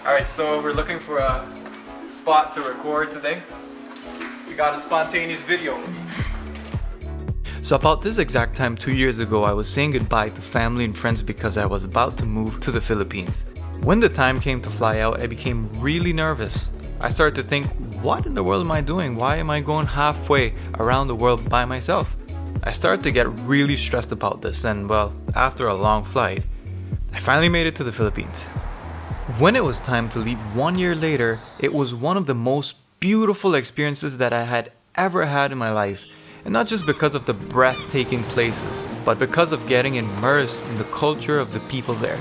Alright, so we're looking for a spot to record today. We got a spontaneous video. So about this exact time 2 years ago, I was saying goodbye to family and friends because I was about to move to the Philippines. When the time came to fly out, I became really nervous. I started to think, what in the world am I doing? Why am I going halfway around the world by myself? I started to get really stressed about this, and well, after a long flight, I finally made it to the Philippines. When it was time to leave 1 year later, it was one of the most beautiful experiences that I had ever had in my life. And not just because of the breathtaking places, but because of getting immersed in the culture of the people there.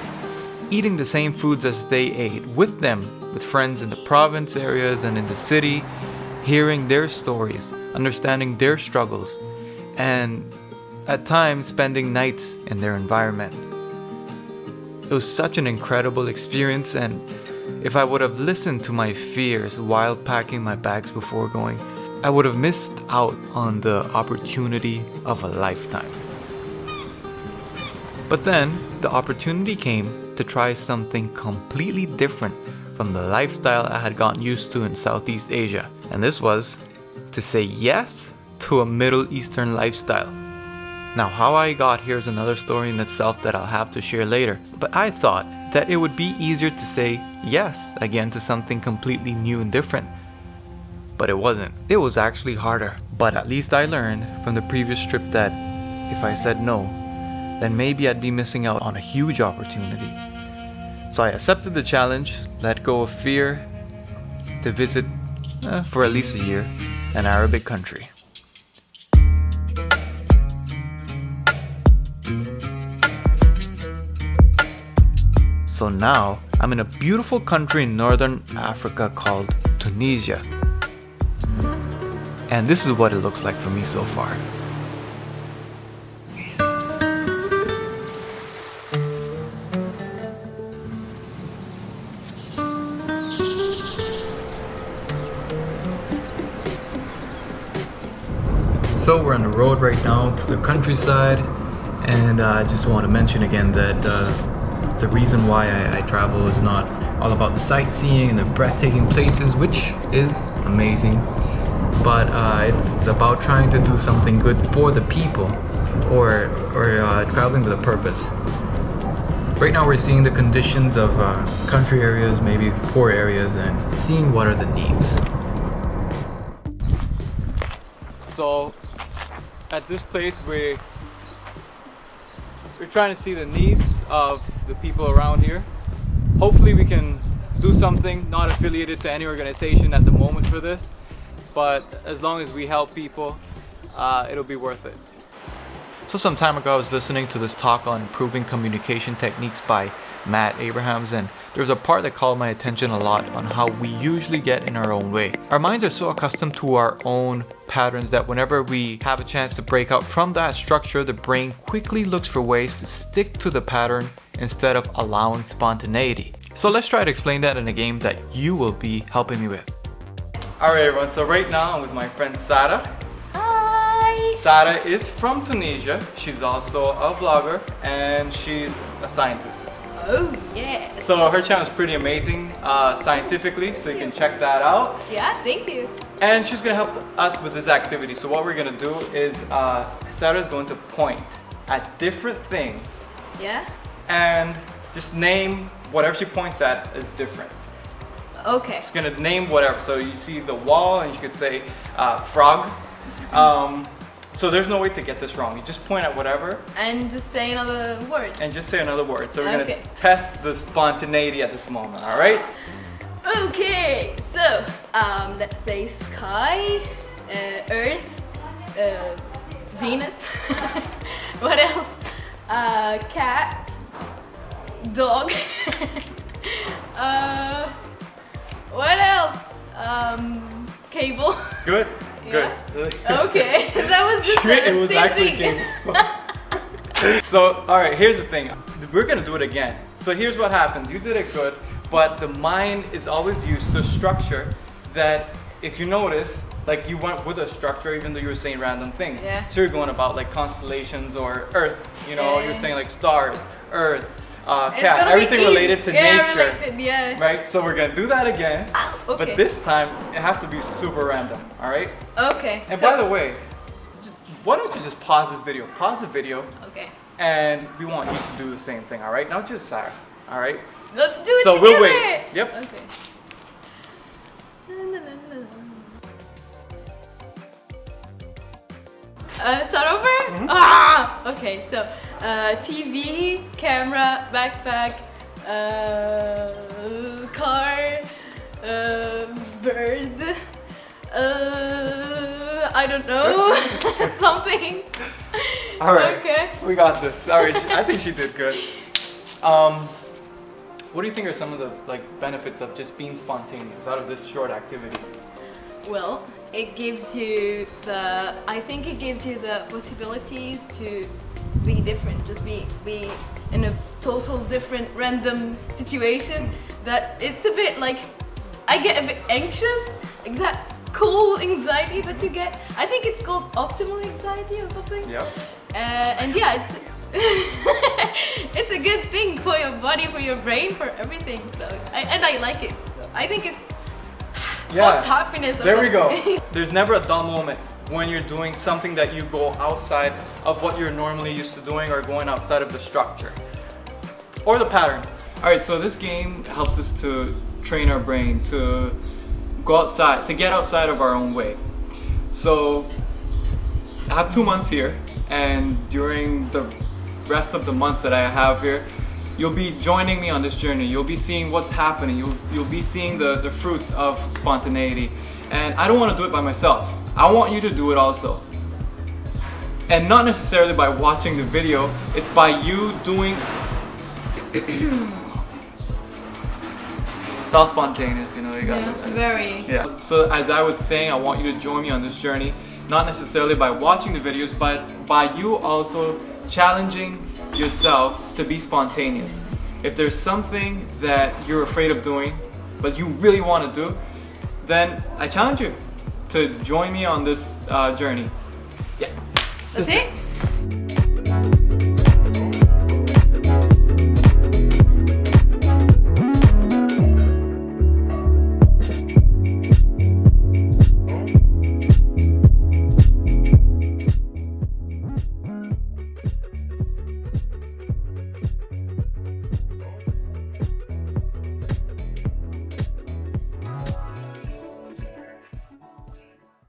Eating the same foods as they ate, with them, with friends in the province areas and in the city, hearing their stories, understanding their struggles, and at times spending nights in their environment. It was such an incredible experience, and if I would have listened to my fears while packing my bags before going, I would have missed out on the opportunity of a lifetime. But then, the opportunity came to try something completely different from the lifestyle I had gotten used to in Southeast Asia. And this was to say yes to a Middle Eastern lifestyle. Now, how I got here is another story in itself that I'll have to share later. But I thought that it would be easier to say yes again to something completely new and different. But it wasn't. It was actually harder. But at least I learned from the previous trip that if I said no, then maybe I'd be missing out on a huge opportunity. So I accepted the challenge, let go of fear, to visit, for at least a year, an Arabic country. So now, I'm in a beautiful country in northern Africa called Tunisia. And this is what it looks like for me so far. So we're on the road right now to the countryside, and I just want to mention again that the reason why I travel is not all about the sightseeing and the breathtaking places, which is amazing, but it's about trying to do something good for the people, or traveling with a purpose. Right now we're seeing the conditions of country areas, maybe poor areas, and seeing what are the needs. So at this place we're trying to see the needs of the people around here. Hopefully we can do something, not affiliated to any organization at the moment for this, but as long as we help people, it'll be worth it. So some time ago I was listening to this talk on improving communication techniques by Matt Abrahams, and there was a part that called my attention a lot on how we usually get in our own way. Our minds are so accustomed to our own patterns that whenever we have a chance to break out from that structure, the brain quickly looks for ways to stick to the pattern instead of allowing spontaneity. So let's try to explain that in a game that you will be helping me with. Alright everyone, so right now I'm with my friend Sarah. Hi! Sarah is from Tunisia. She's also a vlogger and she's a scientist. Oh yeah. So her channel is pretty amazing scientifically, so you can check that out. Yeah, thank you. And she's gonna help us with this activity. So what we're gonna do is Sarah's going to point at different things. Yeah? And just name whatever she points at is different. Okay. She's gonna name whatever. So you see the wall and you could say frog. So there's no way to get this wrong. You just point at whatever. And just say another word. And just say another word. So we're Okay. gonna test the spontaneity at this moment, alright? Okay, so let's say sky, earth, Venus. What else? Cat, dog. What else? Cable. Good. Yeah. Good. Okay, that was just It was same actually thing. So, alright, here's the thing. We're gonna do it again. So here's what happens. You did it good, but the mind is always used to structure that, if you notice, like you went with a structure even though you were saying random things. Yeah. So you're going about like constellations or Earth, you know, Yeah. you're saying like stars, Earth, It's cat, gonna be everything easy. related to Yeah, nature. related, yeah. Right? So we're gonna do that again. Okay. But this time it has to be super random, alright? Okay. And so- by the way, why don't you just pause this video? Pause the video, Okay. and we want you to do the same thing, alright? Not just Sarah, alright? Let's do it So together. we'll wait. Yep. Okay. Start over? Mm-hmm. Ah! Okay, so TV, camera, backpack, car, bird, I don't know, something. Alright. Okay. We got this. Alright, I think she did good. What do you think are some of the benefits of just being spontaneous out of this short activity? Well, it gives you I think it gives you the possibilities to be different, just be in a total different random situation that it's a bit like, I get a bit anxious, like that cool anxiety that you get. I think it's called optimal anxiety or something. Yep. And yeah, it's it's a good thing for your body, for your brain, for everything. So I like it. So I think it's most happiness. Or There we something. go. There's never a dull moment when you're doing something that you go outside of what you're normally used to doing or going outside of the structure or the pattern. Alright, so this game helps us to train our brain to go outside, to get outside of our own way. So I have 2 months here, and during the rest of the months that I have here, you'll be joining me on this journey. You'll be seeing what's happening. You'll be seeing the fruits of spontaneity. And I don't want to do it by myself. I want you to do it also. And not necessarily by watching the video, it's by you doing it's all spontaneous, you know, you got Yeah, very. Yeah. So as I was saying, I want you to join me on this journey, not necessarily by watching the videos, but by you also challenging yourself to be spontaneous. If there's something that you're afraid of doing, but you really want to do, then I challenge you to join me on this journey. Yeah. That's it?